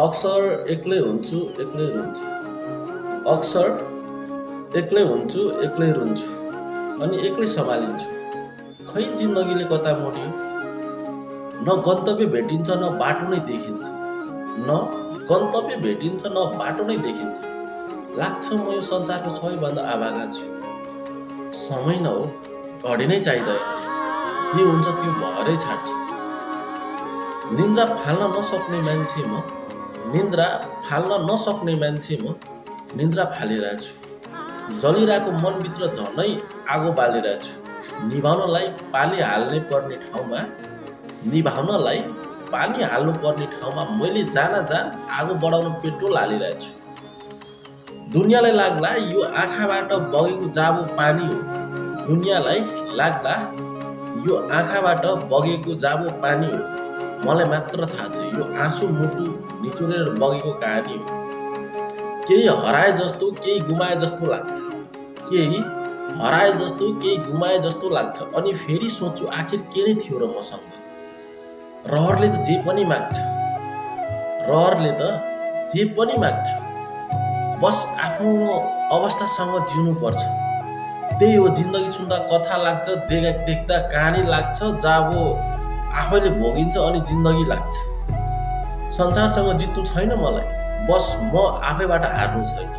अक्सर एक्लै हुन्छु एक्लै रुन्छु। अक्सर एक्लै हुन्छु एक्लै रुन्छु। अनि एक्लै सम्हालिन्छु। खै जिन्दगीले कता मोड्यो? न गन्तव्य भेटिन्छ न बाटो नै देखिन्छ। न गन्तव्य भेटिन्छ न बाटो नै देखिन्छ। लाग्छ म यो संसारको सबैभन्दा अभागा छु। समय न हो, घडी नै चाहिँदैन। जे हुन्छ त्यो भएरै छाड्छ। निन्द्रा फाल्न नसक्ने मान्छे म। निन्द्रा फाल्न नसक्ने मान्छे म। निन्द्रा फालिरहेको छु। जलिरहेको मनभित्र झनै आगो बालिरहेको छु। निभाउनलाई पानी हाल्नु पर्ने ठाउँमा मैले जान आगो बढाउन पेट्रोल हालिरहेको छु। दुनियाँलाई लाग्ला यो आँखाबाट बगेको जाबो पानी हो। दुनियाँलाई लाग्ला यो आँखाबाट बगेको जाबो पानी हो। मलाई मात्र थाहा छ यो आँसु मुटु निचोरेर बगेको कहानी हो। केही हराए जस्तो केही गुमाए जस्तो लाग्छ। केही हराए जस्तो केही गुमाए जस्तो लाग्छ। अनि फेरि सोच्छु आखिर के नै थियो र मसँग। रहरले त जे पनि माग्छ। बस आफ्नो अवस्थासँग जिउनु पर्छ। त्यही हो जिन्दगी सुन्दा कथा लाग्छ, देख्दा कहानी लाग्छ, जब आफैले भोगिन्छ अनि जिन्दगी लाग्छ। संसारसँग जित्नु छैन मलाई, बस म आफैबाट हार्नु छैन।